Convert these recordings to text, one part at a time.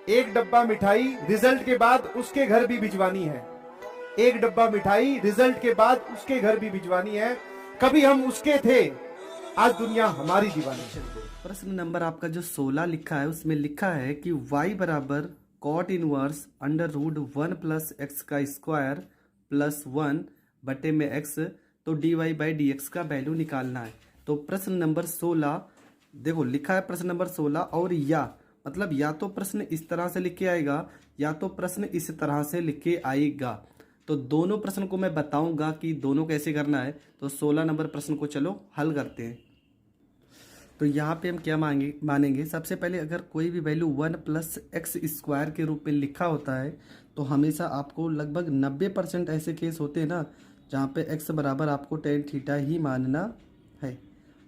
एक डब्बा मिठाई रिजल्ट के बाद उसके घर भी भिजवानी है। एक डब्बा मिठाई रिजल्ट के बाद उसके घर भी भिजवानी है। कभी हम उसके थे, आज दुनिया हमारी दीवानी है। प्रश्न नंबर आपका जो 16 लिखा है उसमें लिखा है कि y बराबर cot inverse under root 1 plus x का स्क्वायर प्लस 1 बटे में x, तो dy बाई डी एक्स का वैल्यू निकालना है। तो प्रश्न नंबर 16 देखो लिखा है, प्रश्न नंबर 16 और या मतलब या तो प्रश्न इस तरह से लिख के आएगा या तो प्रश्न इस तरह से लिख के आएगा। तो दोनों प्रश्न को मैं बताऊंगा कि दोनों कैसे करना है। तो 16 नंबर प्रश्न को चलो हल करते हैं। तो यहाँ पे हम क्या मानेंगे, सबसे पहले अगर कोई भी वैल्यू 1 प्लस एक्स स्क्वायर के रूप में लिखा होता है तो हमेशा आपको लगभग 90% ऐसे केस होते हैं ना जहाँ पे x बराबर आपको टेन थीटा ही मानना है।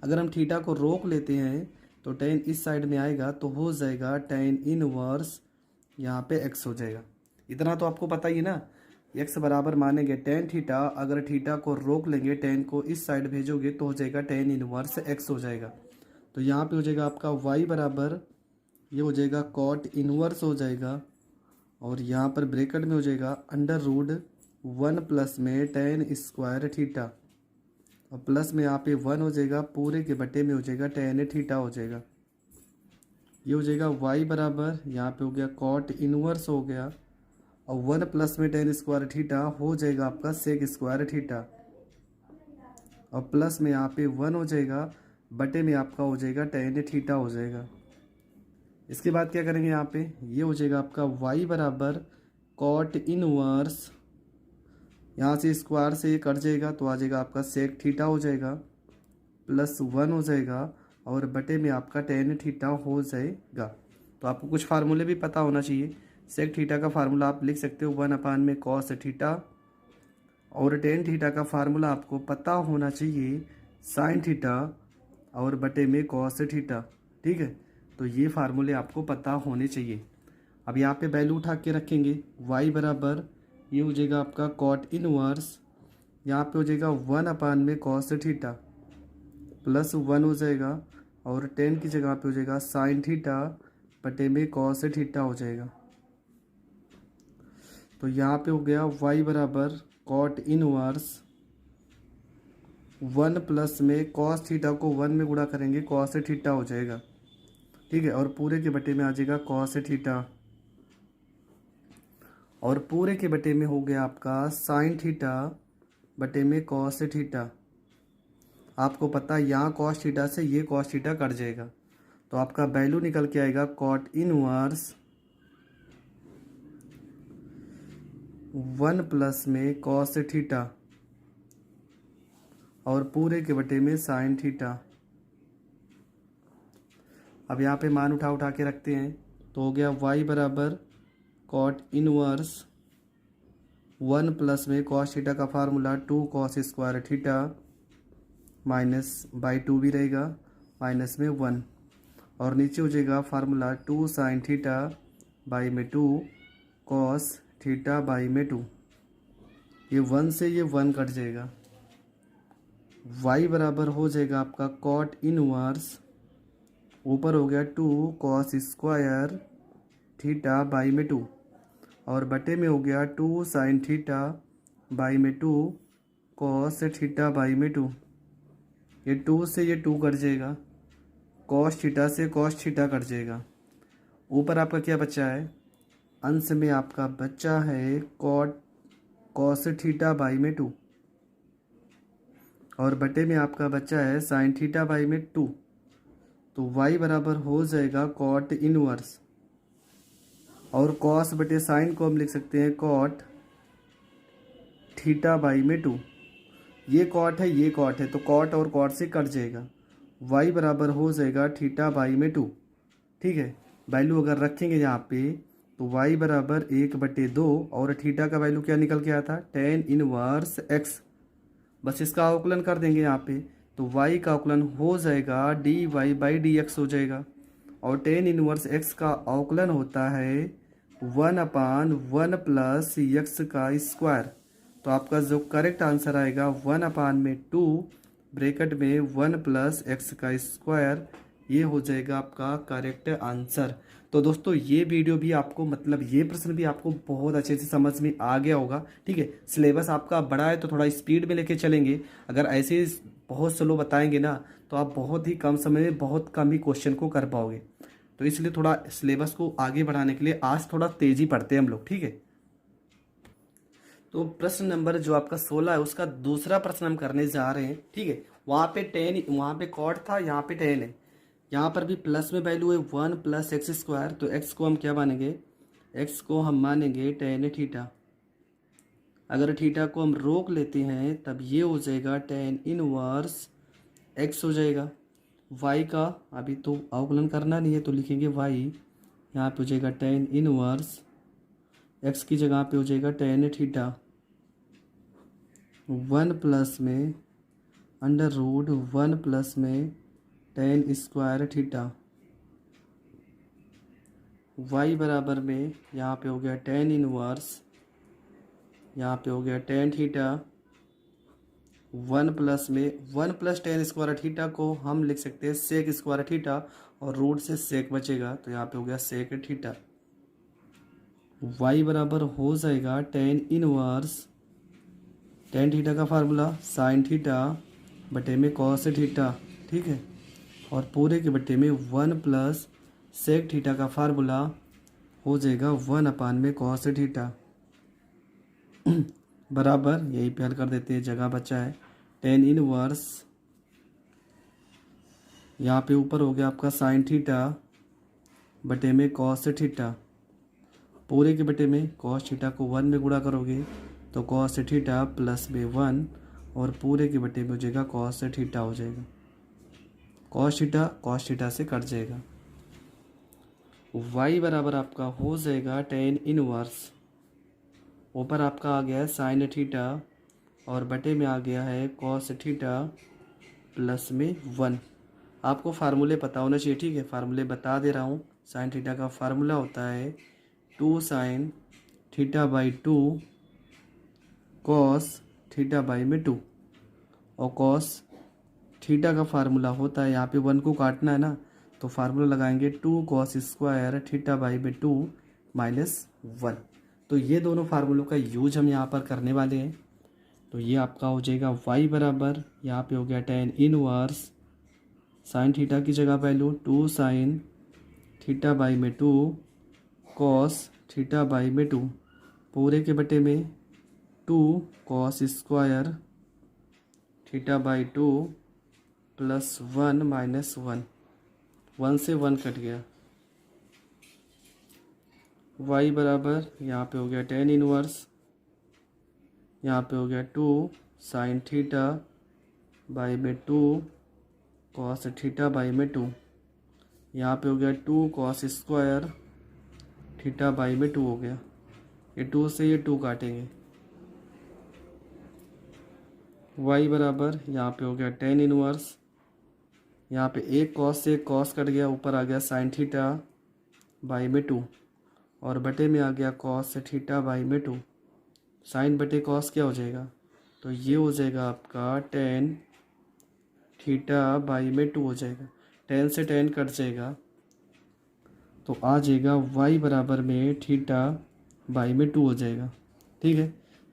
अगर हम थीटा को रोक लेते हैं तो टेन इस साइड में आएगा तो हो जाएगा टेन इनवर्स यहाँ पे x हो जाएगा। इतना तो आपको पता ही है ना, x बराबर मानेंगे टेन थीटा, अगर थीटा को रोक लेंगे टेन को इस साइड भेजोगे तो हो जाएगा टेन इनवर्स x हो जाएगा। तो यहाँ पे हो जाएगा आपका y बराबर ये हो जाएगा कॉट इनवर्स हो जाएगा और यहाँ पर ब्रैकेट में हो जाएगा अंडर रूट 1 प्लस में टेन स्क्वायर थीटा और प्लस में यहाँ पे 1 हो जाएगा, पूरे के बटे में हो जाएगा टेन थीटा हो जाएगा। ये हो जाएगा y बराबर यहाँ पे हो गया कॉट इनवर्स हो गया और 1 प्लस में टेन स्क्वायर थीटा हो जाएगा आपका सेक स्क्वायर थीटा और प्लस में यहाँ पे 1 हो जाएगा, बटे में आपका हो जाएगा टेन थीटा हो जाएगा। इसके बाद क्या करेंगे, यहाँ पे ये हो जाएगा आपका y बराबर कॉट इनवर्स, यहाँ से स्क्वायर से ये कट जाएगा तो आ जाएगा आपका सेक थीटा हो जाएगा प्लस 1 हो जाएगा और बटे में आपका टेन थीटा हो जाएगा। तो आपको कुछ फार्मूले भी पता होना चाहिए। सेक थीटा का फार्मूला आप लिख सकते हो 1 में कॉस थीटा और टेन थीटा का फार्मूला आपको पता होना चाहिए साइन थीटा और बटे में कॉस थीटा। ठीक है, तो ये फार्मूले आपको पता होने चाहिए। अब यहाँ पे वैल्यू उठा के रखेंगे y बराबर ये हो जाएगा आपका कॉट इनवर्स, यहाँ पे हो जाएगा 1 में कॉस थीटा प्लस 1 हो जाएगा और टेन की जगह पे हो जाएगा साइन थीटा बटे में कॉस थीटा हो जाएगा। तो यहाँ पे हो गया y बराबर कॉट इनवर्स 1 प्लस में कॉस थीटा को 1 में गुणा करेंगे कॉस थीटा हो जाएगा। ठीक है, और पूरे के बटे में आ जाएगा कॉस थीटा और पूरे के बटे में हो गया आपका साइन थीटा बटे में कॉस थीटा। आपको पता है यहाँ कॉस थीटा से ये कॉस थीटा कट जाएगा तो आपका वैल्यू निकल के आएगा कॉट इनवर्स 1 प्लस में कॉस थीटा और पूरे के बटे में साइन थीटा। अब यहाँ पे मान उठा के रखते हैं तो हो गया y बराबर कॉट इनवर्स 1 प्लस में कॉस थीटा का formula 2 cos square theta minus by 2 भी रहेगा माइनस में 1 और नीचे हो जाएगा फार्मूला 2 साइन थीटा बाई में 2 कॉस थीटा बाई में 2। ये 1 से ये 1 कट जाएगा। y बराबर हो जाएगा आपका कॉट इनवर्स ऊपर हो गया 2 कॉस स्क्वायर थीटा बाई में 2 और बटे में हो गया 2 साइन थीटा बाई में 2 कॉस थीटा बाई में 2। ये 2 से ये 2 कट जाएगा, कॉस थीटा से कॉस थीटा कट जाएगा। ऊपर आपका क्या बचा है, अंश में आपका बचा है कॉट कॉस थीटा बाई में 2 और बटे में आपका बचा है साइन थीटा बाई में 2। तो y बराबर हो जाएगा कॉट इनवर्स और कॉस बटे साइन को हम लिख सकते हैं कॉट थीटा बाई में 2। ये कॉट है ये कॉट है तो कॉट और कॉट से कट जाएगा, y बराबर हो जाएगा थीटा बाई में 2। ठीक है, वैल्यू अगर रखेंगे यहाँ पे तो y बराबर 1/2 और थीटा का वैल्यू क्या निकल के आया था टेन इनवर्स x। बस इसका अवकलन कर देंगे यहाँ पे तो y का अवकलन हो जाएगा dy बाई डी एक्स हो जाएगा और टेन इनवर्स x का अवकलन होता है 1/1 प्लस एक्स का स्क्वायर। तो आपका जो करेक्ट आंसर आएगा 1/2 ब्रैकेट में 1 प्लस एक्स का स्क्वायर, ये हो जाएगा आपका करेक्ट आंसर। तो तो दोस्तों ये वीडियो भी आपको मतलब ये प्रश्न भी आपको बहुत अच्छे से समझ में आ गया होगा। ठीक है, सिलेबस आपका बड़ा है तो थोड़ा स्पीड में लेके चलेंगे। अगर ऐसे ही बहुत स्लो बताएंगे ना तो आप बहुत ही कम समय में बहुत कम ही क्वेश्चन को कर पाओगे। तो इसलिए थोड़ा सिलेबस को आगे बढ़ाने के लिए आज थोड़ा तेज़ी पढ़ते हैं हम लोग। ठीक है, तो प्रश्न नंबर जो आपका 16 है उसका दूसरा प्रश्न हम करने जा रहे हैं। ठीक है, वहाँ पे 10, वहाँ पे कॉट था, यहाँ पे 10 है। यहाँ पर भी प्लस में वैल्यू है 1 + x²। तो x को हम क्या मानेंगे, x को हम मानेंगे tan थीटा। अगर थीटा को हम रोक लेते हैं तब ये हो जाएगा tan इनवर्स x हो जाएगा। y का अभी तो अवकलन करना नहीं है तो लिखेंगे y, यहाँ पे हो जाएगा tan इनवर्स x की जगह पे हो जाएगा tan थीटा 1 प्लस में √1 प्लस में tan² थीटा। y बराबर में यहाँ पे हो गया tan इनवर्स, यहाँ पे हो गया tan थीटा 1 प्लस में 1 + tan² थीटा को हम लिख सकते हैं sec² थीटा और रूट से सेक बचेगा तो यहाँ पे हो गया सेक थीटा। y बराबर हो जाएगा tan इनवर्स tan थीटा का फार्मूला sin थीटा बटे में cos थीटा। ठीक है, और पूरे के बटे में 1 + sec थीटा का फार्मूला हो जाएगा 1/में cos थीटा बराबर, यही पे हल कर देते हैं, जगह बचा है tan इनवर्स, यहाँ पे ऊपर हो गया आपका sin थीटा बटे में cos थीटा, पूरे के बटे में cos थीटा को 1 में गुणा करोगे तो cos थीटा प्लस में 1 और पूरे के बटे में हो जाएगा cos थीटा हो जाएगा। cos थीटा से कट जाएगा। y बराबर आपका हो जाएगा tan इनवर्स, ऊपर आपका आ गया है sin थीटा और बटे में आ गया है cos थीटा प्लस में 1। आपको फार्मूले पता होना चाहिए। ठीक है, फार्मूले बता दे रहा हूँ। sin थीटा का फार्मूला होता है 2 sin θ/2 cos θ/2 और cos थीटा का फार्मूला होता है, यहाँ पे 1 को काटना है ना तो फार्मूला लगाएंगे 2 cos² θ/2 -1। तो ये दोनों फार्मूलों का यूज हम यहाँ पर करने वाले हैं। तो ये आपका हो जाएगा y बराबर, यहाँ पे हो गया tan इनवर्स sin थीटा की जगह वैल्यू 2 sin θ/2 cos θ/2 पूरे के बटे में 2 cos² θ/2 प्लस 1 -1, 1 से 1 कट गया। y बराबर यहाँ पे हो गया tan इनवर्स, यहाँ पे हो गया 2 sin θ/2 cos θ/2, यहाँ पे हो गया 2 cos² θ/2 हो गया। ये 2 से ये 2 काटेंगे। y बराबर यहाँ पे हो गया tan इनवर्स, यहाँ पे एक cos से एक cos कट गया, ऊपर आ गया sin θ/2 और बटे में आ गया cos θ/2। sin बटे cos क्या हो जाएगा, तो ये हो जाएगा आपका tan θ/2 हो जाएगा। tan से tan कट जाएगा तो आ जाएगा y बराबर में θ/2 हो जाएगा। ठीक है,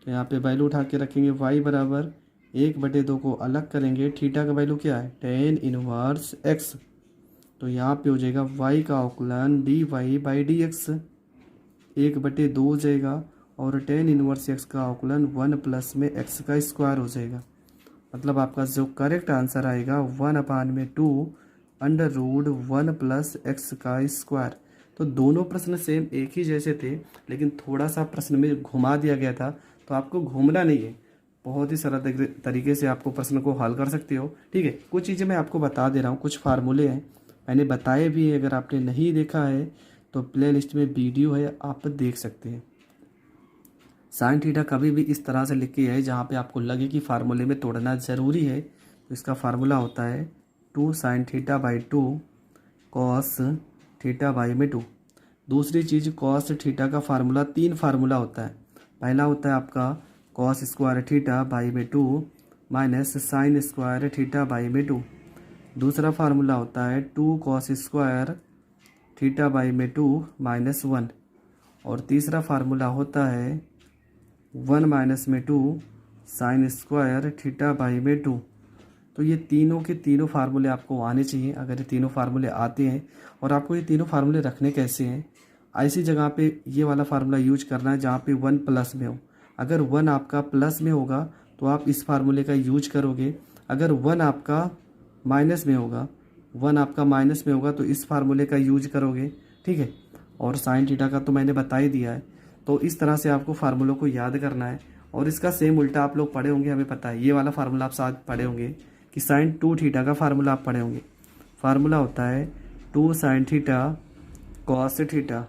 तो यहाँ पे वैल्यू उठा के रखेंगे। y बराबर 1/2 को अलग करेंगे, थीटा का वैल्यू क्या है tan इनवर्स x, तो यहाँ पे हो जाएगा y का अवकलन dy/dx 1/2 हो जाएगा और tan इनवर्स x का अवकलन 1 प्लस में x² हो जाएगा। मतलब आपका जो करेक्ट आंसर आएगा 1/2 √1 + x²। तो दोनों प्रश्न सेम एक ही जैसे थे, लेकिन थोड़ा सा प्रश्न में घुमा दिया गया था। तो आपको घूमना नहीं है, बहुत ही सरल तरीके से आपको प्रश्न को हल कर सकते हो। ठीक है, कुछ चीज़ें मैं आपको बता दे रहा हूँ, कुछ फार्मूले हैं मैंने बताए भी है। अगर आपने नहीं देखा है तो प्ले लिस्ट में वीडियो है, आप देख सकते हैं। sin थीटा कभी भी इस तरह से लिख के है जहाँ पे आपको लगे कि फार्मूले में तोड़ना ज़रूरी है। तो इसका फार्मूला होता है 2 sin θ/2 cos θ/2। दूसरी चीज़ cos थीटा का फार्मूला 3 फार्मूला होता है। पहला होता है आपका cos² θ/2 माइनस sin² θ/2। दूसरा फार्मूला होता है 2 cos² थीटा बाई में 2 माइनस 1। और तीसरा फार्मूला होता है 1 माइनस में 2 साइन स्क्वायर थीटा बाई में 2। तो ये तीनों के तीनों फार्मूले आपको आने चाहिए। अगर ये तीनों फार्मूले आते हैं, और आपको ये तीनों फार्मूले रखने कैसे हैं, ऐसी जगह पे ये वाला फार्मूला यूज करना है जहाँ पे 1 प्लस में हो। अगर 1 आपका प्लस में होगा तो आप इस फार्मूले का यूज करोगे। अगर 1 आपका माइनस में होगा, 1 आपका माइनस में होगा तो इस फार्मूले का यूज करोगे। ठीक है, और साइन थीटा का तो मैंने बता ही दिया है। तो इस तरह से आपको फार्मूलों को याद करना है। और इसका सेम उल्टा आप लोग पढ़े होंगे, हमें पता है। ये वाला फार्मूला आप साथ पढ़े होंगे कि साइन 2 थीटा का फार्मूला आप पढ़े होंगे। फार्मूला होता है 2 साइन थीटा कॉस थीटा।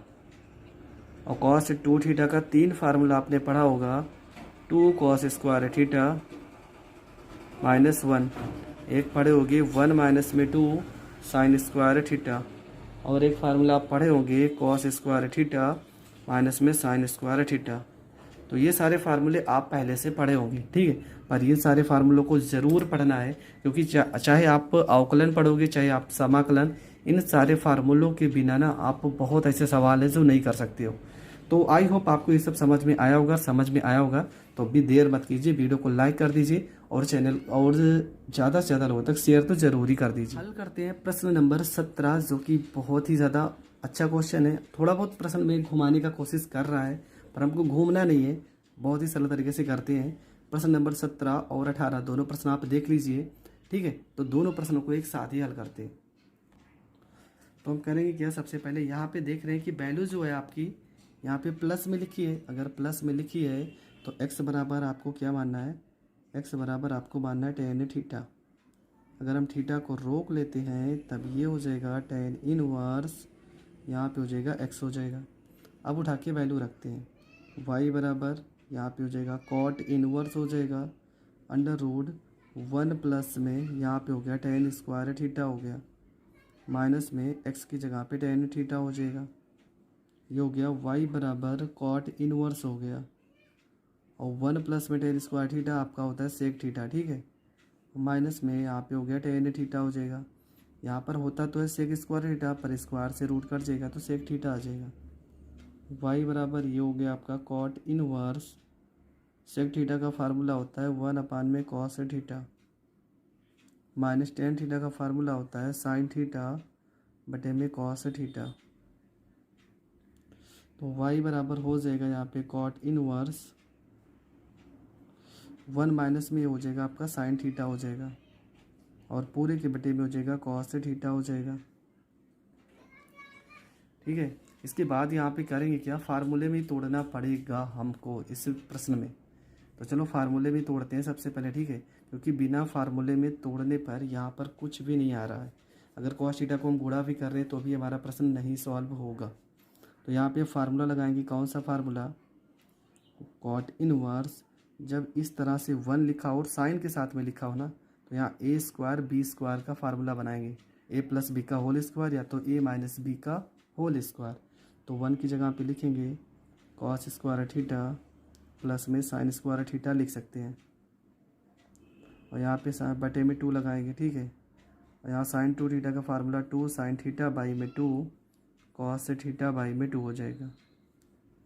और कॉस 2 थीटा का 3 फार्मूला आपने पढ़ा होगा, 2 कॉस स्क्वायर थीटा माइनस 1। एक पढ़े होंगे 1 माइनस में 2 साइन स्क्वायर थीटा। और एक फार्मूला आप पढ़े होंगे कॉस स्क्वायर थीटा माइनस में साइन स्क्वायर थीटा। तो ये सारे फार्मूले आप पहले से पढ़े होंगे। ठीक है, पर ये सारे फार्मूलों को ज़रूर पढ़ना है, क्योंकि चाहे आप अवकलन पढ़ोगे चाहे आप समाकलन, इन सारे फार्मूलों के बिना ना आप बहुत ऐसे सवाल हैं जो नहीं कर सकते हो। तो आई होप आपको ये सब समझ में आया होगा। तो अभी देर मत कीजिए, वीडियो को लाइक कर दीजिए और चैनल और ज़्यादा से ज़्यादा लोगों तक शेयर तो ज़रूर ही कर दीजिए। हल करते हैं प्रश्न नंबर 17, जो कि बहुत ही ज़्यादा अच्छा क्वेश्चन है। थोड़ा बहुत प्रश्न में घुमाने का कोशिश कर रहा है, पर हमको घूमना नहीं है, बहुत ही सरल तरीके से करते हैं। प्रश्न नंबर 17 और 18 दोनों प्रश्न आप देख लीजिए। ठीक है, तो दोनों प्रश्नों को एक साथ ही हल करते हैं। तो हम करेंगे क्या, सबसे पहले यहाँ पे देख रहे हैं कि वैल्यू जो है आपकी यहाँ पे प्लस में लिखी है। अगर प्लस में लिखी है तो x बराबर आपको क्या मानना है, x बराबर आपको मानना है टेन थीटा। अगर हम थीटा को रोक लेते हैं तब ये हो जाएगा टेन इनवर्स, यहाँ पे हो जाएगा x हो जाएगा। अब उठा के वैल्यू रखते हैं, y बराबर यहाँ पे हो जाएगा कॉट इनवर्स हो जाएगा अंडर रूट 1 प्लस में यहाँ पे हो गया टेन स्क्वायर थीटा हो गया, माइनस में x की जगह पे टेन थीटा हो जाएगा। ये हो गया y बराबर कॉट इनवर्स हो गया, और 1 प्लस में टेन स्क्वायर थीटा आपका होता है सेक थीटा। ठीक है, माइनस में यहाँ पे हो गया टेन थीटा हो जाएगा। यहाँ पर होता तो है सेक स्क्वायर थीटा, पर स्क्वायर से रूट कट जाएगा तो सेक थीटा आ जाएगा। y बराबर ये हो गया आपका कॉट इनवर्स, सेक थीटा का फार्मूला होता है 1 अपान में cos theta, minus tan theta का फार्मूला होता है साइन थीटा बटे में कॉस थीटा। तो y बराबर हो जाएगा यहाँ पे कॉट इनवर्स 1 माइनस में हो जाएगा आपका साइन थीटा हो जाएगा, और पूरे के बटे में हो जाएगा कॉस थीटा हो जाएगा। ठीक है, इसके बाद यहाँ पे करेंगे क्या, फार्मूले में ही तोड़ना पड़ेगा हमको इस प्रश्न में। तो चलो फार्मूले में तोड़ते हैं सबसे पहले। ठीक है, क्योंकि बिना फार्मूले में तोड़ने पर यहाँ पर कुछ भी नहीं आ रहा है। अगर कॉस थीटा को हम गुणा भी कर रहे हैं तो भी हमारा प्रश्न नहीं सॉल्व होगा। तो यहाँ पे फार्मूला लगाएंगे, कौन सा फार्मूला, कॉट इनवर्स। जब इस तरह से 1 लिखा हो और साइन के साथ में लिखा हो ना, तो यहाँ ए स्क्वायर बी स्क्वायर का फार्मूला बनाएंगे, ए प्लस बी का होल स्क्वायर या तो ए माइनस बी का होल स्क्वायर। तो 1 की जगह पे लिखेंगे कॉस स्क्वायर थीटा प्लस में साइन स्क्वायर थीटा लिख सकते हैं, और यहाँ पे बटे में 2 लगाएंगे। ठीक है, और यहाँ साइन 2 थीटा का फार्मूला 2 साइन थीटा बाई में 2 कॉस थीटा बाई में 2 हो जाएगा,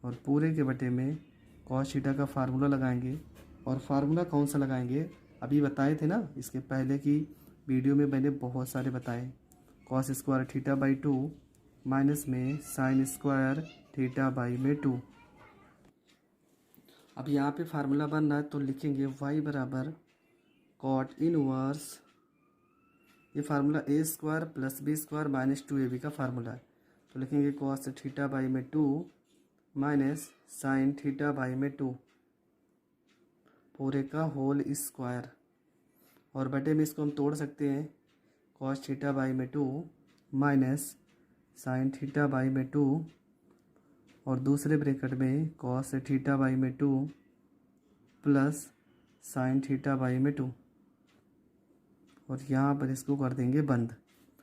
और पूरे के बटे में कॉस थीटा का फार्मूला लगाएंगे। और फार्मूला कौन सा लगाएंगे, अभी बताए थे ना, इसके पहले की वीडियो में मैंने बहुत सारे बताए। Cos square theta by 2 minus में साइन स्क्वायर थीटा बाई में 2। अब यहाँ पे फार्मूला बनना है तो लिखेंगे y बराबर कॉट इनवर्स, ये formula A square plus B square minus 2ab का फार्मूला है। तो लिखेंगे कॉस थीटा बाई में 2 माइनस साइन थीटा बाई में 2 पूरे का होल स्क्वायर, और बटे में इसको हम तोड़ सकते हैं, कॉस थीटा बाई में 2 माइनस साइन थीटा बाई में 2, और दूसरे ब्रैकेट में कॉस थीटा बाई में 2 प्लस साइन थीटा बाई में 2, और यहाँ पर इसको कर देंगे बंद।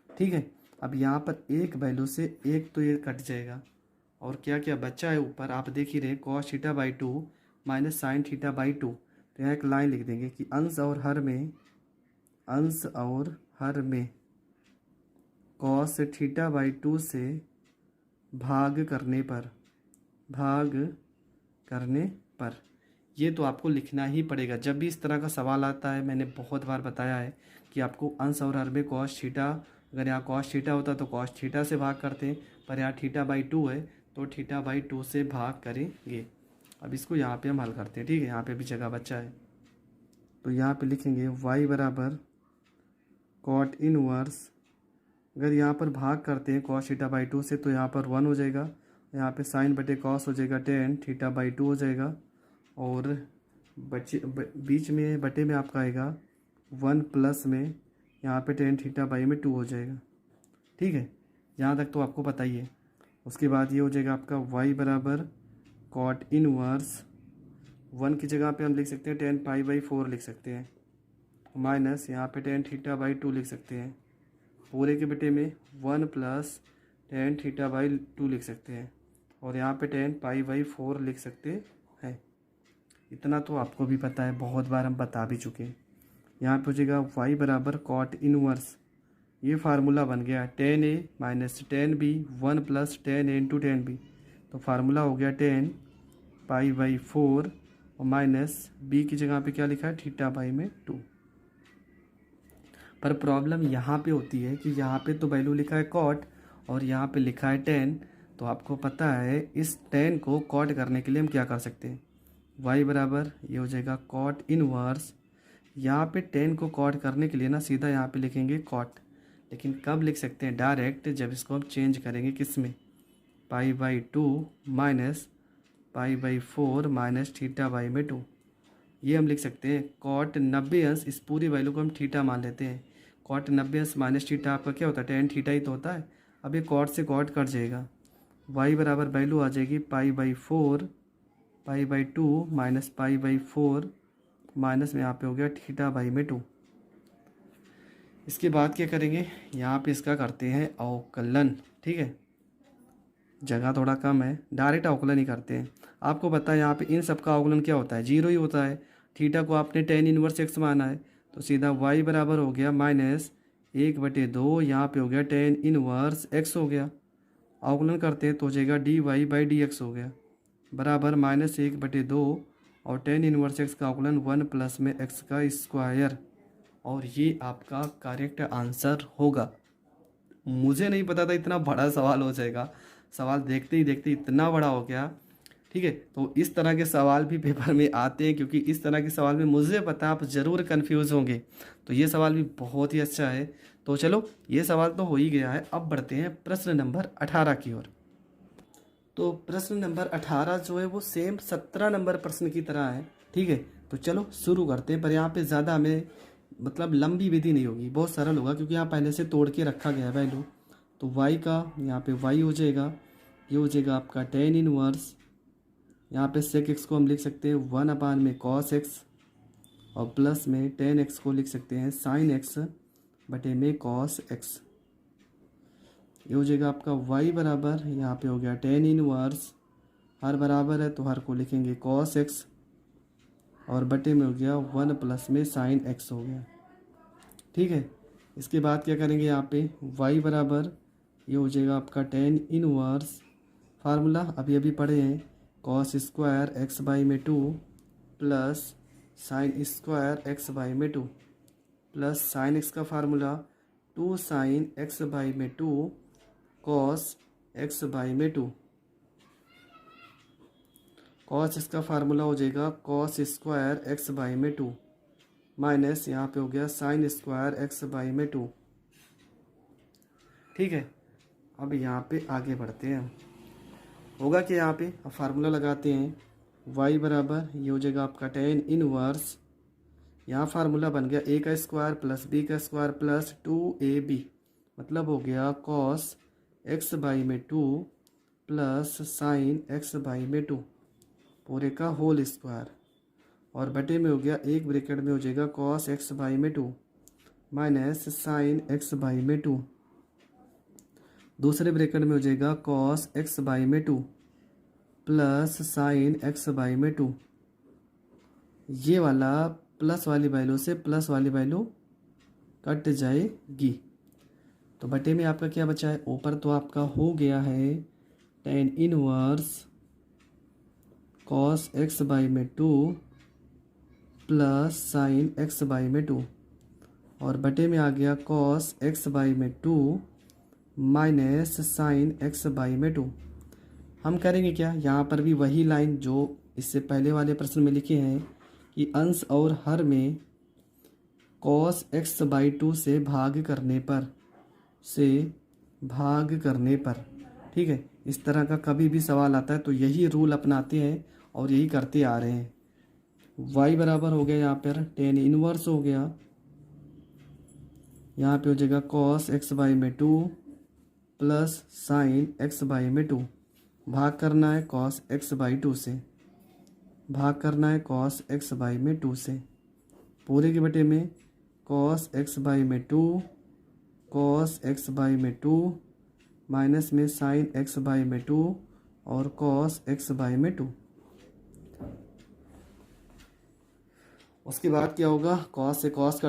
ठीक है, अब यहाँ पर एक वैल्यू से एक तो ये कट जाएगा, और क्या क्या बचा है ऊपर आप देख ही रहे, cos theta by 2 minus sine theta by 2। तो यहाँ एक लाइन लिख देंगे कि अंश और हर में कॉस थीटा बाई 2 से भाग करने पर ये तो आपको लिखना ही पड़ेगा। जब भी इस तरह का सवाल आता है, मैंने बहुत बार बताया है कि आपको अंश और हर में कॉस थीटा, अगर यहाँ कॉस थीटा होता तो कॉस थीटा से भाग करते हैं, पर यहाँ थीटा बाई 2 है तो थीटा बाई 2 से भाग करेंगे। अब इसको यहाँ पे हम हल करते हैं, ठीक है। यहाँ पे भी जगह बचा है तो यहाँ पे लिखेंगे y बराबर कॉट इनवर्स, अगर यहाँ पर भाग करते हैं कॉस थीटा बाई 2 से तो यहाँ पर 1 हो जाएगा, यहाँ पे साइन बटे कॉस हो जाएगा tan थीटा बाई 2 हो जाएगा, और बीच में बटे में आपका आएगा 1 प्लस में यहाँ पे tan थीटा बाई में 2 हो जाएगा, ठीक है। यहाँ तक तो आपको पता ही है। उसके बाद ये हो जाएगा आपका y बराबर कॉट इनवर्स, 1 की जगह पे हम लिख सकते हैं tan पाई बाई 4 लिख सकते हैं, माइनस यहाँ पे tan थीटा बाई 2 लिख सकते हैं, पूरे के बटे में 1 प्लस tan थीटा बाई 2 लिख सकते हैं, और यहाँ पे tan पाई बाई 4 लिख सकते हैं। इतना तो आपको भी पता है, बहुत बार हम बता भी चुके हैं। यहाँ पे हो जाएगा y बराबर कॉट इनवर्स, ये फार्मूला बन गया tan a minus tan b 1 plus tan a into tan b, तो फार्मूला हो गया tan पाई बाई 4 और माइनस b की जगह पे क्या लिखा है थीटा बाई में 2। पर प्रॉब्लम यहाँ पे होती है कि यहाँ पे तो वैल्यू लिखा है कॉट और यहाँ पे लिखा है tan, तो आपको पता है इस tan को कॉट करने के लिए हम क्या कर सकते हैं, y बराबर ये हो जाएगा कॉट इनवर्स, यहाँ पे tan को कॉट करने के लिए ना सीधा यहाँ पे लिखेंगे कॉट, लेकिन कब लिख सकते हैं डायरेक्ट, जब इसको हम चेंज करेंगे किस में, pi by 2 minus pi by 4 minus theta by में 2, ये हम लिख सकते हैं कॉट 90 अंश, इस पूरी वैल्यू को हम थीटा मान लेते हैं। कॉट 90 अंश माइनस थीटा आपका क्या होता है tan थीटा ही तो होता है। अब ये कॉट से कॉट कट जाएगा, y बराबर वैल्यू आ जाएगी pi by 4 pi by 2 minus pi by 4 minus में यहाँ पे हो गया थीटा बाई में 2। इसके बाद क्या करेंगे, यहाँ पे इसका करते हैं अवकलन, ठीक है। जगह थोड़ा कम है, डायरेक्ट अवकलन ही करते हैं। आपको पता है यहाँ पे इन सब का अवकलन क्या होता है, 0 ही होता है। थीटा को आपने tan इनवर्स x माना है तो सीधा y बराबर हो गया माइनस 1/2, यहाँ पे हो गया tan इनवर्स x हो गया। अवकलन करते हैं तो हो जाएगा dy बाई dx हो गया बराबर माइनस 1/2, और tan इनवर्स x का अवकलन 1 प्लस में x का स्क्वायर, और ये आपका करेक्ट आंसर होगा। मुझे नहीं पता था इतना बड़ा सवाल हो जाएगा, सवाल देखते ही देखते इतना बड़ा हो गया, ठीक है। तो इस तरह के सवाल भी पेपर में आते हैं, क्योंकि इस तरह के सवाल में मुझे पता आप ज़रूर कंफ्यूज होंगे, तो ये सवाल भी बहुत ही अच्छा है। तो चलो ये सवाल तो हो ही गया है, अब बढ़ते हैं प्रश्न नंबर 18 की ओर। तो प्रश्न नंबर 18 जो है वो सेम 17 नंबर प्रश्न की तरह है, ठीक है। तो चलो शुरू करते हैं, पर यहाँ पे ज़्यादा हमें मतलब लंबी विधि नहीं होगी, बहुत सरल होगा, क्योंकि यहाँ पहले से तोड़ के रखा गया है वैल्यू। तो y का यहाँ पे y हो जाएगा, ये हो जाएगा आपका tan इनवर्स, यहाँ पे sec x को हम लिख सकते हैं 1 में cos x, और प्लस में tan x को लिख सकते हैं sin x बटे में cos x। ये हो जाएगा आपका y बराबर, यहाँ पे हो गया tan इनवर्स, हर बराबर है तो हर को लिखेंगे cos x, और बटे में हो गया 1 प्लस में sin x हो गया, ठीक है। इसके बाद क्या करेंगे, यहाँ पे y बराबर ये हो जाएगा आपका tan इनवर्स, फार्मूला अभी अभी पढ़े हैं, cos स्क्वायर x बाई में 2 plus sine square x by में 2 प्लस साइन x का फार्मूला 2 साइन x बाई में 2 cos x बाई में 2, cos इसका फार्मूला हो जाएगा cos स्क्वायर x बाई में 2 माइनस यहाँ पे हो गया साइन स्क्वायर x बाई में 2, ठीक है। अब यहाँ पे आगे बढ़ते हैं, होगा कि यहाँ पे अब फार्मूला लगाते हैं, y बराबर ये हो जाएगा आपका tan इनवर्स, यहाँ फार्मूला बन गया a का स्क्वायर प्लस b का स्क्वायर प्लस 2ab, मतलब हो गया cos x बाई में 2 प्लस साइन x बाई में 2 पूरे का होल स्क्वायर, और बटे में हो गया एक ब्रैकेट में हो जाएगा cos x बाई में 2 माइनस साइन x बाई में 2, दूसरे ब्रैकेट में हो जाएगा cos x बाई में 2 प्लस साइन x बाई में 2। ये वाला प्लस वाली वैल्यू से प्लस वाली वैल्यू कट जाएगी, तो बटे में आपका क्या बचा है, ऊपर तो आपका हो गया है tan inverse cos x by में 2 प्लस साइन एक्स बाई में 2 और बटे में आ गया कॉस एक्स बाई में 2 माइनस साइन एक्स बाई में 2। हम करेंगे क्या, यहाँ पर भी वही लाइन जो इससे पहले वाले प्रश्न में लिखे हैं कि अंश और हर में कॉस एक्स बाई 2 से भाग करने पर ठीक है। इस तरह का कभी भी सवाल आता है तो यही रूल अपनाते हैं और यही करते आ रहे हैं। y बराबर हो गया यहाँ पर टेन इनवर्स हो गया, यहाँ पे हो जाएगा कॉस एक्स बाई में 2 प्लस साइन एक्स बाई में 2। भाग करना है कॉस एक्स बाई 2 से, पूरे के बटे में कॉस एक्स बाई में 2 माइनस में साइन एक्स बाई में 2 और कॉस एक्स बाई में 2। उसके बाद क्या होगा, कॉस से कॉस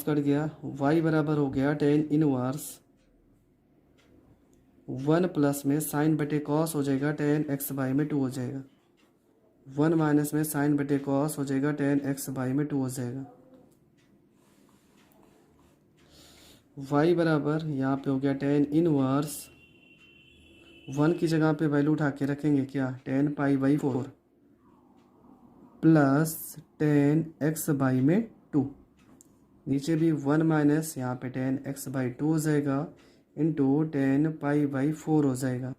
कट गया, y बराबर हो गया टेन इनवर्स 1 प्लस में साइन बटे कॉस हो जाएगा टेन एक्स बाई में 2 हो जाएगा, 1 माइनस में साइन बटे कॉस हो जाएगा टेन एक्स बाई में 2 हो जाएगा। y बराबर यहाँ पे हो गया टेन इनवर्स 1 की जगह पे वैल्यू उठा के रखेंगे क्या, ten pi by 4 plus ten x by में 2। नीचे भी 1 माइनस यहाँ पे टेन एक्स बाई 2 हो जाएगा इंटू टेन पाई बाई 4 हो जाएगा।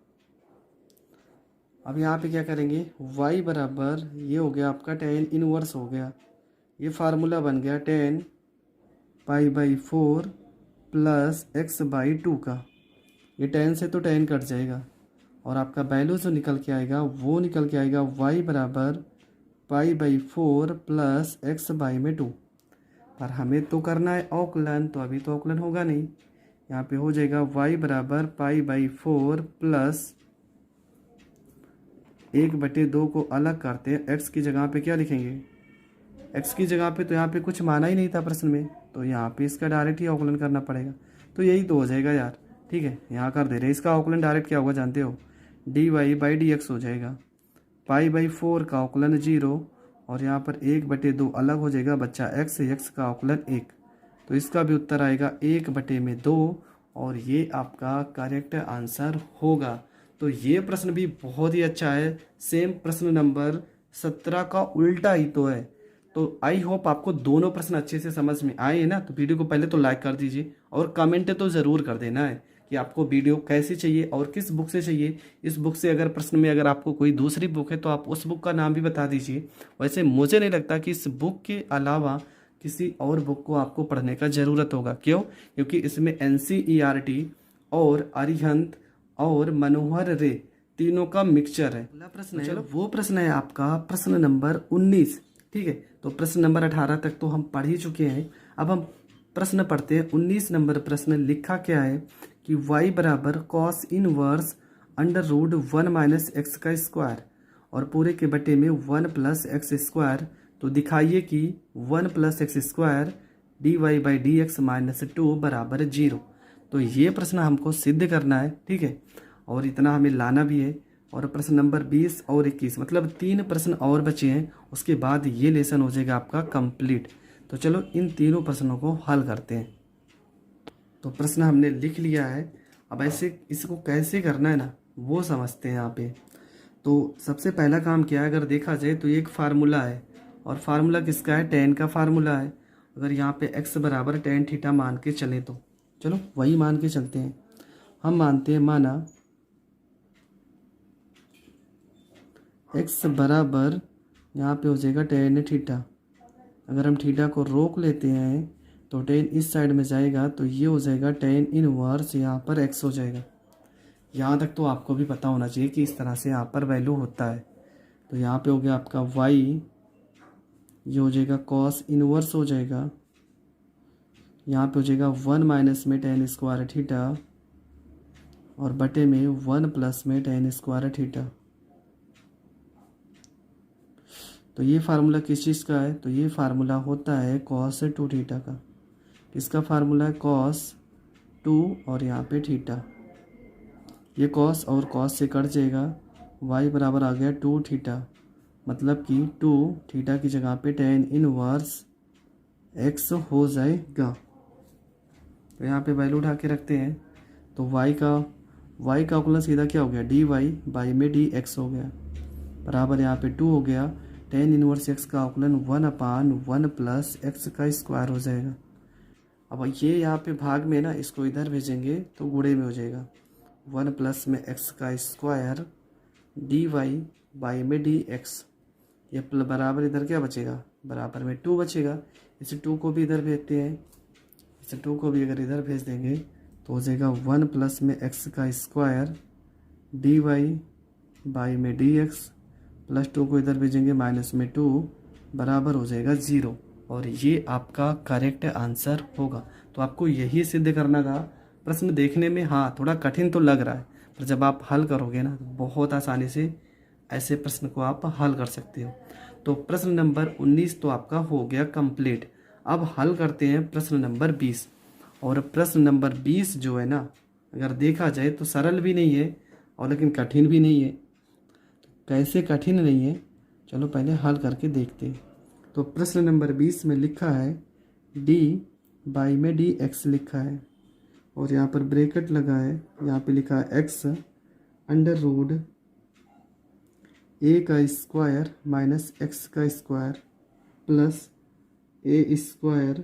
अब यहाँ पे क्या करेंगे, y बराबर ये हो गया आपका टेन इनवर्स हो गया, ये फार्मूला बन गया ten pi by 4 plus x by 2 का। ये टेन से तो टेन कट जाएगा और आपका वैल्यू जो निकल के आएगा वो निकल के आएगा y बराबर pi by 4 plus x by में 2। पर हमें तो करना है औकलन, तो अभी तो औकलन होगा नहीं। यहाँ पे हो जाएगा y बराबर पाई बाई 4 प्लस 1/2 को अलग करते हैं, x की जगह पे क्या लिखेंगे, x की जगह पे तो यहाँ पे कुछ माना ही नहीं था प्रश्न में, तो यहाँ पे इसका डायरेक्ट ही औकलन करना पड़ेगा। तो यही तो हो जाएगा यार, ठीक है, यहाँ कर दे रहे। इसका औकलन डायरेक्ट क्या होगा जानते हो, dy बाई dx हो जाएगा। पाई बाई 4 का औकलन 0 और यहाँ पर 1/2 अलग हो जाएगा, बच्चा x का औकलन 1। तो इसका भी उत्तर आएगा 1/2 और ये आपका करेक्ट आंसर होगा। तो ये प्रश्न भी बहुत ही अच्छा है, सेम प्रश्न नंबर 17 का उल्टा ही तो है। तो आई होप आपको दोनों प्रश्न अच्छे से समझ में आए हैं ना। तो वीडियो को पहले तो लाइक कर दीजिए और कमेंट तो ज़रूर कर देना है कि आपको वीडियो कैसी चाहिए और किस बुक से चाहिए। इस बुक से अगर प्रश्न में अगर आपको कोई दूसरी बुक है तो आप उस बुक का नाम भी बता दीजिए। वैसे मुझे नहीं लगता कि इस बुक के अलावा किसी और बुक को आपको पढ़ने का ज़रूरत होगा। क्यों? क्योंकि इसमें NCERT और अरिहंत और मनोहर रे तीनों का मिक्सचर है। अगला प्रश्न है, वो प्रश्न है आपका प्रश्न नंबर 19। ठीक है, तो प्रश्न नंबर 18 तक तो हम पढ़ ही चुके हैं। अब हम प्रश्न पढ़ते हैं 19 नंबर प्रश्न। लिखा क्या है कि y बराबर cos inverse under root 1 minus x का स्क्वायर और पूरे के बटे में 1 प्लस एक्स स्क्वायर। तो दिखाइए कि 1 plus x square dy by d x minus 2 बराबर 0। तो ये प्रश्न हमको सिद्ध करना है, ठीक है, और इतना हमें लाना भी है। और प्रश्न नंबर 20 और 21 मतलब 3 प्रश्न और बचे हैं, उसके बाद ये लेसन हो जाएगा आपका कंप्लीट। तो चलो इन तीनों प्रश्नों को हल करते हैं। तो प्रश्न हमने लिख लिया है, अब ऐसे इसको कैसे करना है ना वो समझते हैं यहाँ पे। तो सबसे पहला काम क्या है, अगर देखा जाए तो ये एक फार्मूला है और फार्मूला किसका है, टेन का फार्मूला है। अगर यहाँ पे x बराबर टेन थीटा मान के चले तो चलो वही मान के चलते हैं। हम मानते हैं माना x बराबर यहाँ पे हो जाएगा टेन थीटा। अगर हम थीटा को रोक लेते हैं तो टेन इस साइड में जाएगा, तो ये हो जाएगा टेन इनवर्स यहाँ पर x हो जाएगा। यहाँ तक तो आपको भी पता होना चाहिए कि इस तरह से यहाँ पर वैल्यू होता है। तो यहाँ पे हो गया आपका y, ये हो जाएगा कॉस इनवर्स हो जाएगा, यहाँ पे हो जाएगा 1 माइनस में टेन स्क्वायर थीटा और बटे में 1 प्लस में टेन स्क्वायर थीटा। तो ये फार्मूला किस चीज़ का है, तो ये फार्मूला होता है कॉस 2 थीटा का। इसका फार्मूला है कॉस 2 और यहाँ पे थीटा। ये कॉस और कॉस से कट जाएगा, y बराबर आ गया 2 थीटा, मतलब कि 2 थीटा की जगह पे tan इनवर्स x हो जाएगा। तो यहाँ पे वैल्यू उठा के रखते हैं, तो y का अवकलन सीधा क्या हो गया, dy बाई में dx हो गया, बराबर यहाँ पे 2 हो गया, tan इनवर्स x का अवकलन 1/1 प्लस x का स्क्वायर हो जाएगा। अब ये यहाँ पे भाग में ना, इसको इधर भेजेंगे तो गुणे में हो जाएगा, 1 प्लस में x का स्क्वायर dy बाई में dx, ये बराबर इधर क्या बचेगा, बराबर में 2 बचेगा। इस 2 को भी इधर भेजते हैं, इस 2 को भी अगर इधर भेज देंगे तो हो जाएगा 1 प्लस में x का स्क्वायर dy बाई में dx, प्लस 2 को इधर भेजेंगे माइनस में 2, बराबर हो जाएगा 0। और ये आपका करेक्ट आंसर होगा। तो आपको यही सिद्ध करना था। प्रश्न देखने में हाँ थोड़ा कठिन तो लग रहा है, पर जब आप हल करोगे ना तो बहुत आसानी से ऐसे प्रश्न को आप हल कर सकते हो। तो प्रश्न नंबर 19 तो आपका हो गया कंप्लीट। अब हल करते हैं प्रश्न नंबर 20। और प्रश्न नंबर 20 जो है ना, अगर देखा जाए तो सरल भी नहीं है और लेकिन कठिन भी नहीं है। तो कैसे कठिन नहीं है, चलो पहले हल करके देखते हैं। तो प्रश्न नंबर 20 में लिखा है d बाई में dx लिखा है, और यहाँ पर ब्रैकेट लगा है, यहाँ पे लिखा है x अंडर रूट a का स्क्वायर माइनस x का square plus a square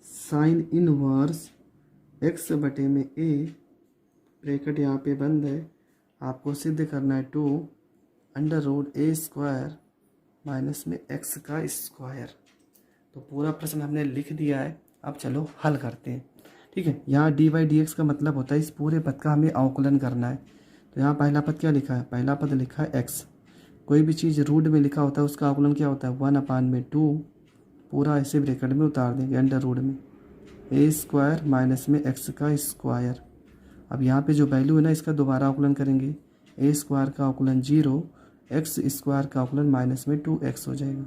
sine inverse x बटे में a, ब्रैकेट यहाँ पे बंद है। आपको सिद्ध करना है 2 under root a square minus में x का स्क्वायर। तो पूरा प्रश्न हमने लिख दिया है। अब चलो हल करते हैं, ठीक है। यहाँ डी बाई डी एक्स का मतलब होता है इस पूरे पद का हमें अवकलन करना है। तो यहाँ पहला पद क्या लिखा है, पहला पद लिखा है x। कोई भी चीज़ रूट में लिखा होता है उसका अवकलन क्या होता है, 1/2, पूरा ऐसे ब्रैकेट में उतार देंगे अंडर रूट में a स्क्वायर माइनस में x का स्क्वायर। अब यहाँ पे जो वैल्यू है ना, इसका दोबारा अवकलन करेंगे, a स्क्वायर का अवकलन 0, x स्क्वायर का अवकलन माइनस में 2x हो जाएगा,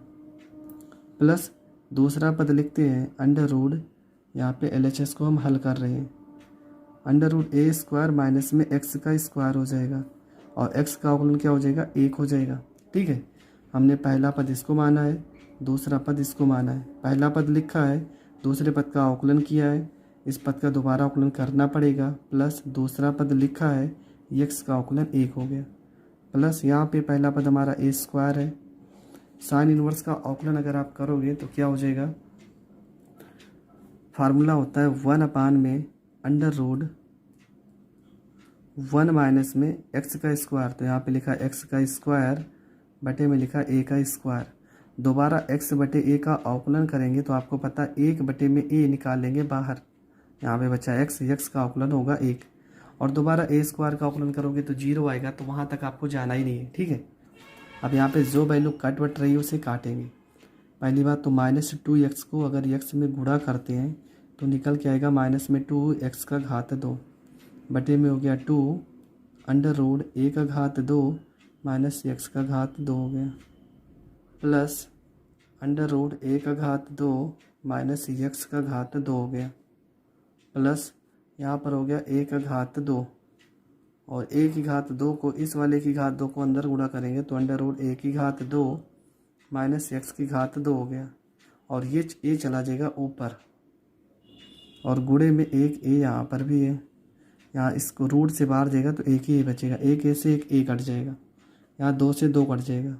प्लस दूसरा पद लिखते हैं अंडर रूट, यहाँ पे LHS को हम हल कर रहे हैं, under root a square minus में x का स्क्वायर हो जाएगा, और x का अवकलन क्या हो जाएगा, 1 हो जाएगा। ठीक है, हमने पहला पद इसको माना है, दूसरा पद इसको माना है। पहला पद लिखा है, दूसरे पद का अवकलन किया है, इस पद का दोबारा अवकलन करना पड़ेगा, प्लस दूसरा पद लिखा है, x का अवकलन 1 हो गया, प्लस यहाँ पे पहला पद हमारा a स्क्वायर है। साइन इनवर्स का अवकलन अगर आप करोगे तो क्या हो जाएगा, फार्मूला होता है 1/, में अंडर रूट 1 माइनस में x का स्क्वायर, तो यहाँ पे लिखा x का स्क्वायर बटे में लिखा a का स्क्वायर। दोबारा x बटे a का अवकलन करेंगे तो आपको पता 1 बटे में a निकाल लेंगे बाहर, यहाँ पे बचा x का अवकलन होगा 1, और दोबारा a स्क्वायर का अवकलन करोगे तो 0 आएगा, तो वहाँ तक आपको जाना ही नहीं है। ठीक है, अब यहाँ पे जो वैल्यू कट वट रही है उसे काटेंगे। पहली बात तो -2x को अगर x में गुणा करते हैं तो निकल के आएगा -2x का घात 2 बटे में हो गया 2 अंडर रूट a का घात 2 माइनस x का घात 2 हो गया, प्लस अंडर रूट a का घात 2 माइनस x का घात 2 हो गया, प्लस यहाँ पर हो गया a का घात 2, और a की घात 2 को इस वाले की घात 2 को अंदर गुणा करेंगे तो अंडर रूट a की घात 2 माइनस x की घात 2 हो गया, और ये a चला जाएगा ऊपर, और गुणे में एक a यहाँ पर भी है, यहाँ इसको रूट से बाहर जाएगा तो एक ही a बचेगा, एक a से एक a कट जाएगा, यहाँ 2 से 2 कट जाएगा।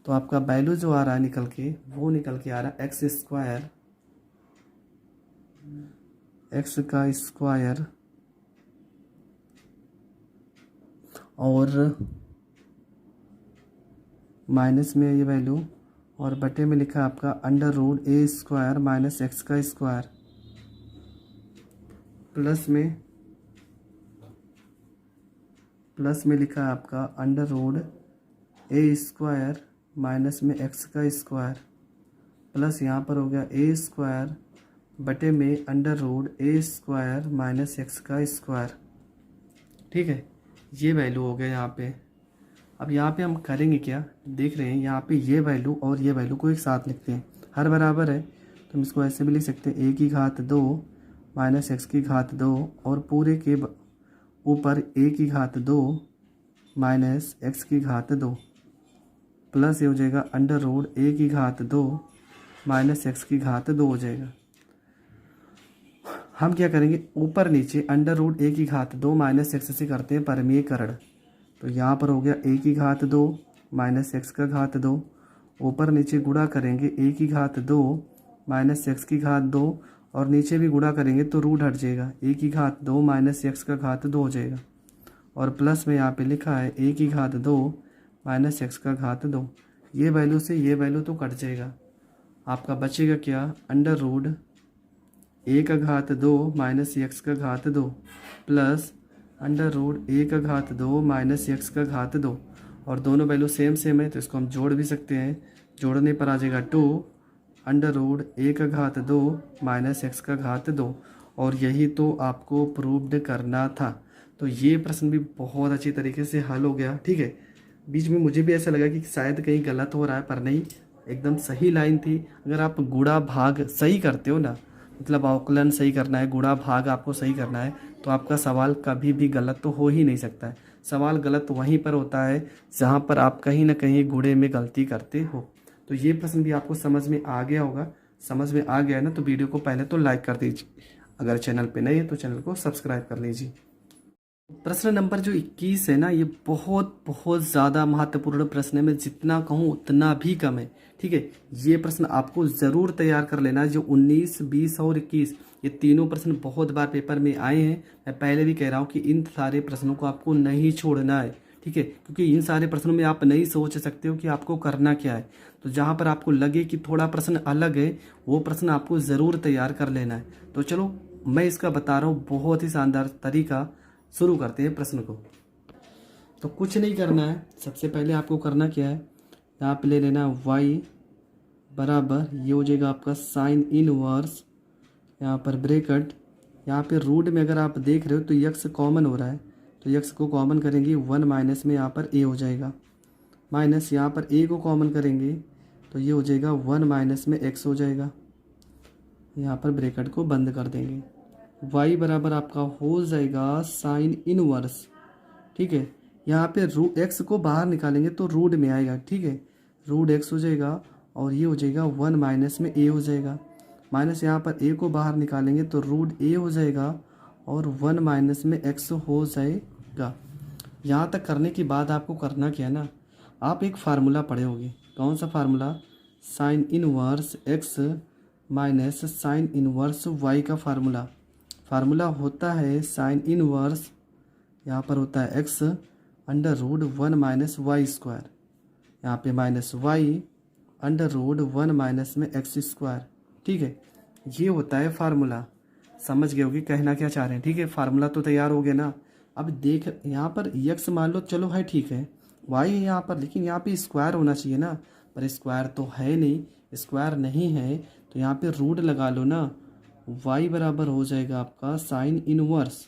तो आपका वैल्यू जो आ रहा है निकल के, वो निकल के आ रहा है x स्क्वायर, x का स्क्वायर और माइनस में ये वैल्यू, और बटे में लिखा आपका under root a square minus x का स्क्वायर, प्लस में लिखा आपका under root a square minus में x का स्क्वायर, प्लस यहाँ पर हो गया a स्क्वायर बटे में under root a square minus x का स्क्वायर। ठीक है, ये वैल्यू हो गया यहाँ पे। अब यहाँ पे हम करेंगे क्या, देख रहे हैं यहाँ पे ये वैल्यू और ये वैल्यू को एक साथ लिखते हैं, हर बराबर है तो हम इसको ऐसे भी लिख सकते हैं, a की घात 2 माइनस x की घात 2, और पूरे के ऊपर a की घात 2 माइनस x की घात 2 प्लस ये हो जाएगा अंडर रूट a की घात 2 माइनस x की घात 2 हो जाएगा। हम क्या करेंगे, ऊपर नीचे अंडर रूट a की घात 2 माइनस एक्स से करते हैं परमीयकरण। तो यहाँ पर हो गया a की घात 2 माइनस एक्स का घात 2, ऊपर नीचे गुणा करेंगे a की घात 2 माइनस एक्स की घात 2 और नीचे भी गुणा करेंगे तो रूट हट जाएगा, a की घात 2 माइनस एक्स का घात 2 हो जाएगा। और प्लस में यहाँ पे लिखा है a की घात 2 माइनस एक्स का घात 2, ये वैल्यू से ये वैल्यू तो कट जाएगा। आपका बचेगा क्या, अंडर रूट a का घात 2 माइनस एक्स का घात 2 प्लस अंडर रूट a का घात 2 माइनस एक्स का घात 2। और दोनों वैल्यू सेम सेम है तो इसको हम जोड़ भी सकते हैं। जोड़ने पर आ जाएगा 2 अंडर रूट a का घात 2 माइनस एक्स का घात 2। और यही तो आपको प्रूव्ड करना था। तो ये प्रश्न भी बहुत अच्छी तरीके से हल हो गया। ठीक है, बीच में मुझे भी ऐसा लगा कि शायद कहीं गलत हो रहा है, पर नहीं, एकदम सही लाइन थी। अगर आप गुणा भाग सही करते हो ना, मतलब अवकलन सही करना है, गुणा भाग आपको सही करना है, तो आपका सवाल कभी भी गलत तो हो ही नहीं सकता है। सवाल गलत वहीं पर होता है जहाँ पर आप कहीं ना कहीं गुणे में गलती करते हो। तो ये प्रश्न भी आपको समझ में आ गया होगा। समझ में आ गया है ना, तो वीडियो को पहले तो लाइक कर दीजिए, अगर चैनल पे नए है तो चैनल को सब्सक्राइब कर लीजिए। प्रश्न नंबर जो 21 है ना, ये बहुत बहुत ज़्यादा महत्वपूर्ण प्रश्न है। मैं जितना कहूँ उतना भी कम है। ठीक है, ये प्रश्न आपको ज़रूर तैयार कर लेना है। जो 19, 20 और 21 ये तीनों प्रश्न बहुत बार पेपर में आए हैं। मैं पहले भी कह रहा हूँ कि इन सारे प्रश्नों को आपको नहीं छोड़ना है। ठीक है, क्योंकि इन सारे प्रश्नों में आप नहीं सोच सकते हो कि आपको करना क्या है। तो जहाँ पर आपको लगे कि थोड़ा प्रश्न अलग है, वो प्रश्न आपको ज़रूर तैयार कर लेना है। तो चलो मैं इसका बता रहा हूँ बहुत ही शानदार तरीका। शुरू करते हैं प्रश्न को। तो कुछ नहीं करना है, सबसे पहले आपको करना क्या है, यहाँ पे ले लेना y बराबर, ये हो जाएगा आपका साइन इनवर्स, यहाँ पर ब्रैकेट, यहाँ पे रूट में अगर आप देख रहे हो तो यक्स कॉमन हो रहा है, तो यक्स को कॉमन करेंगे 1 माइनस में यहाँ पर a हो जाएगा, माइनस यहाँ पर a को कॉमन करेंगे तो ये हो जाएगा 1 माइनस में x हो जाएगा। यहाँ पर ब्रैकेट को बंद कर देंगे। y बराबर आपका हो जाएगा साइन इनवर्स। ठीक है, यहाँ पे रूट एक्स को बाहर निकालेंगे तो रूट में आएगा। ठीक है, रूट एक्स हो जाएगा और ये हो जाएगा 1 माइनस में a हो जाएगा, माइनस यहाँ पर a को बाहर निकालेंगे तो रूट a हो जाएगा और 1 माइनस में x हो जाएगा। यहाँ तक करने के बाद आपको करना क्या है ना, आप एक फार्मूला पढ़े होगे। कौन सा formula, sine inverse x minus sine inverse y का फार्मूला होता है साइन इनवर्स, यहाँ पर होता है x under root 1 minus y square, यहाँ पे minus y under root 1 minus में x स्क्वायर। ठीक है, ये होता है फार्मूला। समझ गए होगी कहना क्या चाह रहे हैं। ठीक है, फार्मूला तो तैयार हो गया ना। अब देख यहाँ पर x मान लो, चलो है ठीक है, y है यहाँ पर, लेकिन यहाँ पे स्क्वायर होना चाहिए ना, पर स्क्वायर तो है नहीं, स्क्वायर नहीं है तो यहाँ पे रूट लगा लो ना। y बराबर हो जाएगा आपका साइन इनवर्स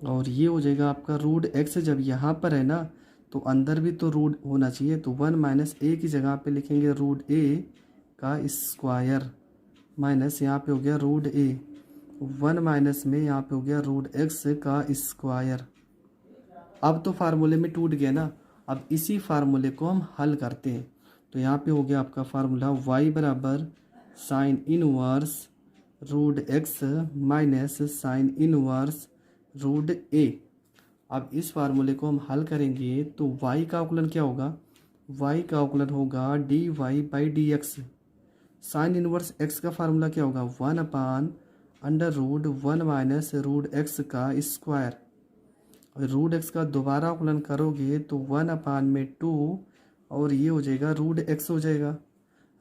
और ये हो जाएगा आपका रूट x। जब यहाँ पर है ना तो अंदर भी तो रूट होना चाहिए, तो 1 माइनस a की जगह पे लिखेंगे रूट a का स्क्वायर, माइनस यहाँ पे हो गया रूट a, 1 माइनस में यहाँ पे हो गया रूट x का स्क्वायर। अब तो फार्मूले में टूट गया ना, अब इसी फार्मूले को हम हल करते हैं। तो यहाँ पे हो गया आपका फार्मूला y बराबर sine inverse root x minus sine inverse root a। अब इस फार्मूले को हम हल करेंगे तो y का अवकलन क्या होगा, y का अवकलन होगा dy by d x. Sine inverse x का फार्मूला क्या होगा, 1 upon under root 1 minus root x का स्क्वायर। रूट x का दोबारा अवकलन करोगे तो 1 अपान में 2 और ये हो जाएगा रूट x हो जाएगा।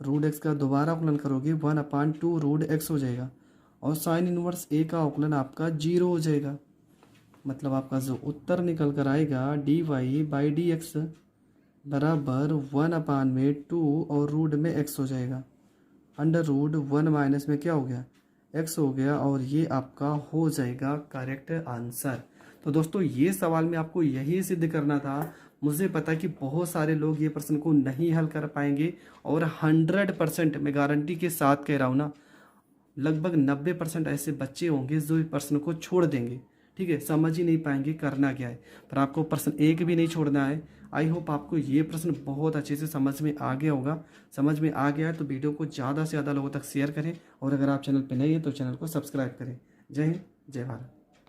रूट x का दोबारा अवकलन करोगे 1 अपान 2 रूट x हो जाएगा और साइन इनवर्स a का अवकलन आपका 0 हो जाएगा। मतलब आपका जो उत्तर निकल कर आएगा dy बाई डी एक्स बराबर 1 अपान में 2 और रूट में x हो जाएगा, अंडर रूट 1 माइनस में क्या हो गया, x हो गया और ये आपका हो जाएगा करेक्ट आंसर। तो दोस्तों ये सवाल में आपको यही सिद्ध करना था। मुझे पता है कि बहुत सारे लोग ये प्रश्न को नहीं हल कर पाएंगे और 100% मैं गारंटी के साथ कह रहा हूँ ना, लगभग 90% ऐसे बच्चे होंगे जो इस प्रश्न को छोड़ देंगे। ठीक है, समझ ही नहीं पाएंगे करना क्या है। पर आपको प्रश्न एक भी नहीं छोड़ना है। आई होप आपको ये प्रश्न बहुत अच्छे से समझ में आ गया होगा। समझ में आ गया है तो वीडियो को ज़्यादा से ज़्यादा लोगों तक शेयर करें, और अगर आप चैनल पर नए हैं तो चैनल को सब्सक्राइब करें। जय हिंद, जय भारत।